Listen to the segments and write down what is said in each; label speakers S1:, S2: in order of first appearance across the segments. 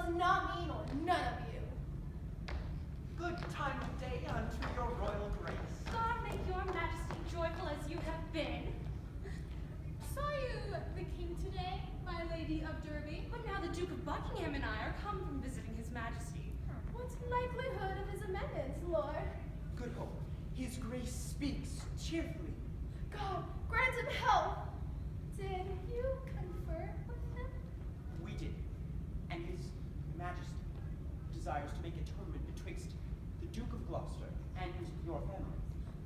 S1: was not me nor none of you.
S2: Good time of day unto your royal grace.
S3: God make your majesty joyful as you have been. Saw you the king today, my lady of Derby, but now the Duke of Buckingham and I are come from visiting his majesty.
S1: What's likelihood of his amendments, Lord?
S2: Good hope. His grace speaks cheerfully.
S1: God grant him health. Did you confer with him?
S2: We did. And his majesty desires to make atonement betwixt the Duke of Gloucester and your family.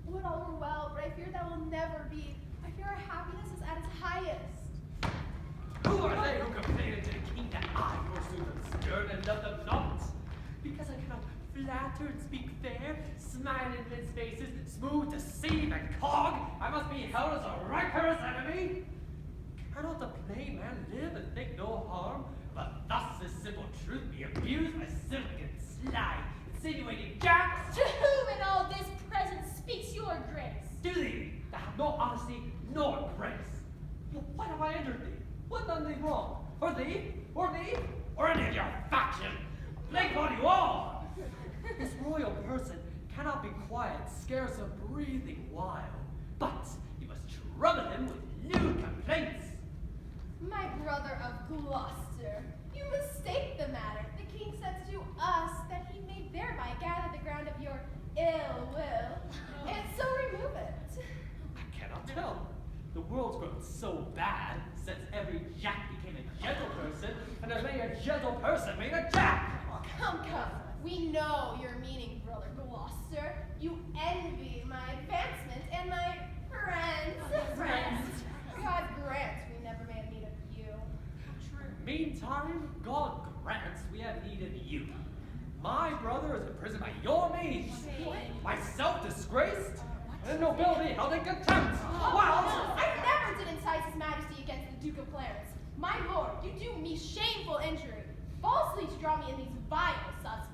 S1: Would all were well, but I fear that will never be. I fear our happiness is at its highest.
S4: Who are they who complain to the king that I pursue them stern and love them not? Because I cannot flatter and speak fair, smile in men's faces, smooth, deceive, and cog, I must be held as a rancorous enemy? Cannot the plain man live and think no harm? But thus this simple truth be abused by silk and sly, insinuating jacks?
S3: To whom in all this present speaks your grace?
S4: Do thee, that have no honesty nor grace. Well, what have I injured thee? What done thee wrong? Or thee? Or thee? Or any of your faction? Plague upon you all! This royal person cannot be quiet, scarce a breathing while. But you must trouble him with new complaints.
S1: My brother of Gloucester, you mistake the matter. The king said to us that he may thereby gather the ground of your ill will, and so remove it.
S4: I cannot tell. The world's grown so bad since every jack became a gentle person, and as many a gentle person made a jack.
S1: Come, we know your meaning, brother Gloucester. You envy my advancement and my friends. God grant we never may have need of you.
S4: Meantime, God grants we have need of you. My brother is imprisoned by your means. Myself disgraced, and nobility held in contempt. Wow!
S1: I never did incite his majesty against the Duke of Clarence. My lord, you do me shameful injury, falsely to draw me in these vile suspects.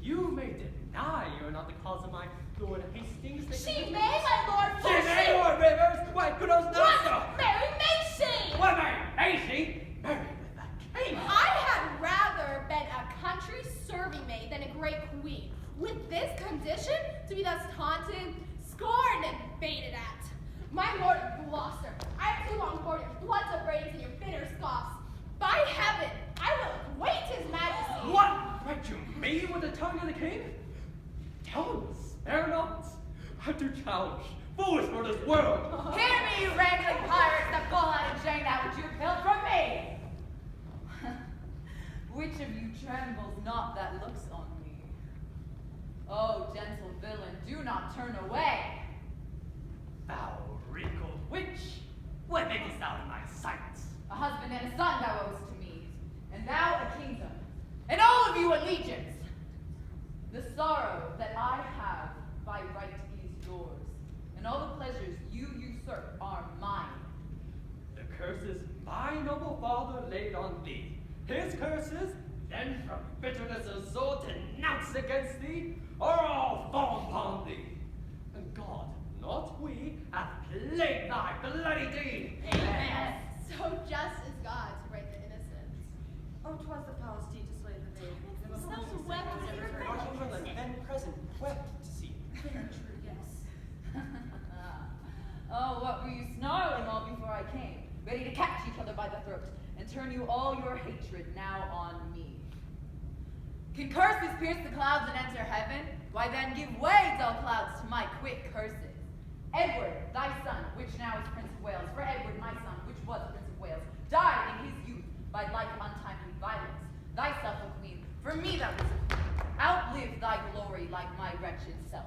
S4: You may deny you are not the cause of my Lord Hastings.
S1: She may, my lord, for
S4: She may, Lord Rivers. Why, who knows not so?
S1: What? Mary may she?
S4: What may she? Married with the king.
S1: I had rather been a country serving maid than a great queen. With this condition, to be thus taunted, scorned, and baited at. My lord of Gloucester, I have too long borne your blood upbraidings and your bitter scoffs. By heaven, I will acquaint his majesty.
S4: What? Right you me with the tongue of the king? Tell him, spare not. I do challenge, foolish for this world.
S5: Hear me, you wrangling pirates, the bull-headed Jane, that which you killed from me. Which of you trembles not that looks on me? Oh, gentle villain, do not turn away.
S4: Thou wrinkled witch, what makest thou in thy sight?
S5: A husband and a son thou owest to me, and thou a kingdom, and all of you allegiance. The sorrow that I have by right is yours, and all the pleasures you usurp are mine.
S4: The curses my noble father laid on thee, his curses, then from bitterness of soul denounced against thee, are all fall upon thee. And God, not we, hath plagued thy bloody deed.
S1: Amen. So just is God to right the innocent.
S6: Oh, 'twas the foulest deed to slay the maid.
S3: Some wept to hear
S2: Our Chamberlain, then present, wept to see.
S6: Very true, yes.
S5: Oh, what were you snarling all before I came, ready to catch each other by the throat, and turn you all your hatred now on me? Can curses pierce the clouds and enter heaven? Why then give way, dull clouds, to my quick curses. Edward, thy son, which now is Prince of Wales, for Edward, my son, which was Prince of Wales, died in his youth by like untimely violence. Thyself a queen, for me that was a queen. Outlive thy glory like my wretched self.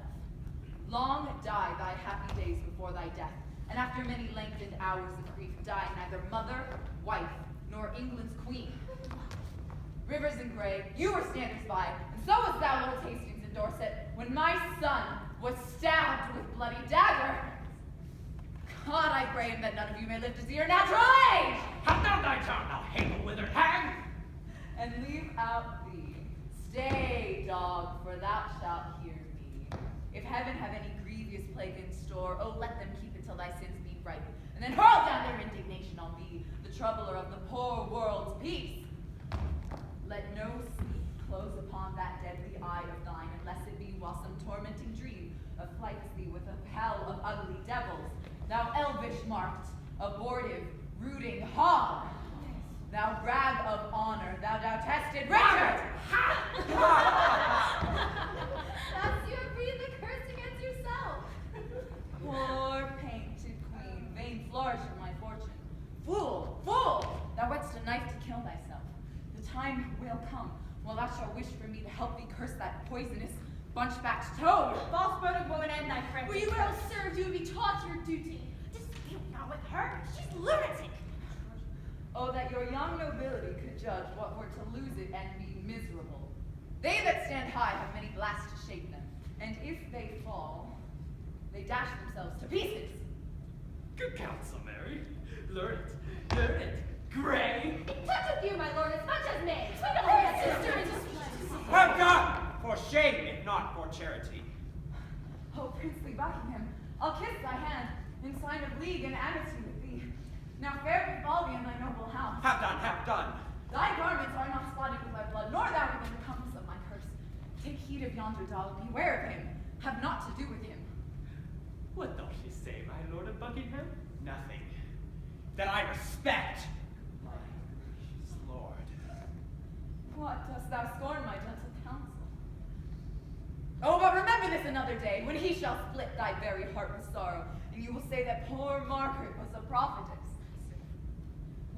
S5: Long die thy happy days before thy death, and after many lengthened hours of grief die neither mother, wife, nor England's queen. Rivers and Grey, you were standers by, and so was thou, Lord Hastings in Dorset, when my son was stabbed with bloody dagger. God, I pray him that none of you may live to see your natural age!
S4: Have thou thy tongue, thou hateful withered hag!
S5: And leave out thee. Stay, dog, for thou shalt hear me. If heaven have any grievous plague in store, oh, let them keep it till thy sins be ripe, and then hurl down their indignation on thee, the troubler of the poor world's peace. Let no sleep close upon that deadly eye of thine, unless it be while some tormenting dream afflights thee with a hell of ugly devils. Thou elvish marked, abortive, rooting hog! Thou brag of honor, thou tested Richard!
S1: That's you breathe the curse against yourself.
S5: Poor painted queen, vain flourish of my fortune. Fool, fool! Thou whetst a knife to kill thyself. The time will come, while thou shalt wish for me to help thee curse that poisonous, bunch-backed toad.
S3: False-boded woman and thy friend.
S1: We well served you to be taught your duty. Dispute not with her. She's lunatic.
S5: Oh, that your young nobility could judge what were to lose it and be miserable. They that stand high have many blasts to shake them, and if they fall, they dash themselves to pieces.
S4: Good counsel, Mary. Learn it, Gray.
S1: It toucheth you, my lord, as much as me. Sweet of my sister is
S2: Well done! For shame, if not for charity.
S5: Oh, princely Buckingham, I'll kiss thy hand in sign of league and amity with thee. Now fair befall thee in thy noble house.
S2: Have done, have done.
S5: Thy garments are not spotted with thy blood, nor thou within the compass of my curse. Take heed of yonder dog, beware of him, have naught to do with him.
S4: What doth she say, my lord of Buckingham?
S2: Nothing. That I respect my gracious lord.
S5: What dost thou scorn my gentle counsel? Oh, but remember this another day, when he shall split thy very heart with sorrow, and you will say that poor Margaret was a prophetess.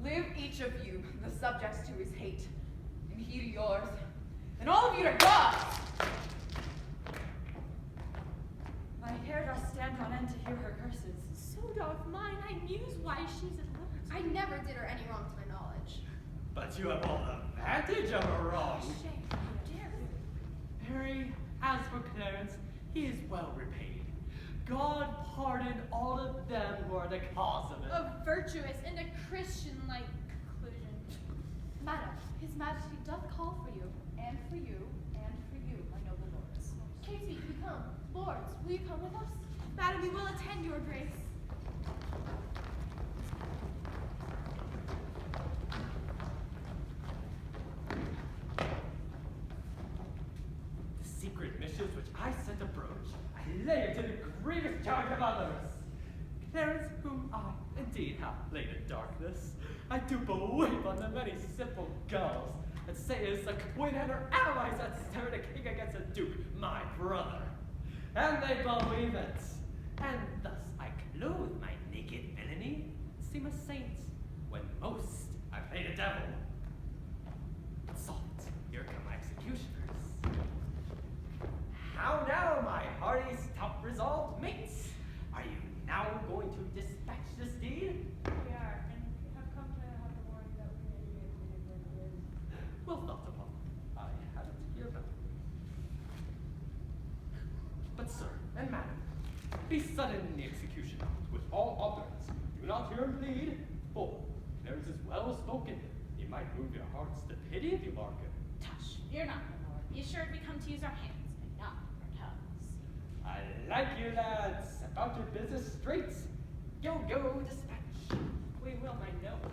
S5: Live each of you the subjects to his hate, and he to yours, and all of you to God!
S6: My hair doth stand on end to hear her curses.
S3: So doth mine. I muse why she's at liberty.
S1: I never did her any wrong to my knowledge.
S4: But you have all the advantage of a wrong.
S3: Shame. Dare.
S4: Harry, as for Clarence, he is well repaid. God pardon all of them who are the cause of it.
S3: A virtuous and a Christian-like conclusion.
S1: Madam, his majesty doth call for you.
S5: And for you, my noble lords.
S1: Katie, we come. Lords, will you come with us?
S3: Madam, we will attend your grace.
S4: The secret missions which I sent abroad, I lay it to the grievous charge of others. Clarence, whom I indeed have laid in darkness, I do believe on the many simple gulls that say is a queen and her allies that stirred a king against a duke, my brother. And they believe it. And thus I clothe my naked villainy, seem a saint, when most I played a devil. Soft, here come my executioners. How now, my hearty, stout resolved mates? Are you now going to dispatch this deed?
S3: We are, and have come to have the warning that we may be admitted.
S4: Well thought upon. I have it hereby. But sir and madam, be sudden in the execution, with all others. Do not hear him plead, for Clarence is well spoken. He might move your hearts to pity if you mark him.
S3: Tush, you're not, my lord. Be assured we come to use our hands and not our tongues.
S4: I like you, lads. About your business straight. Go, dispatch.
S2: We will, my noble.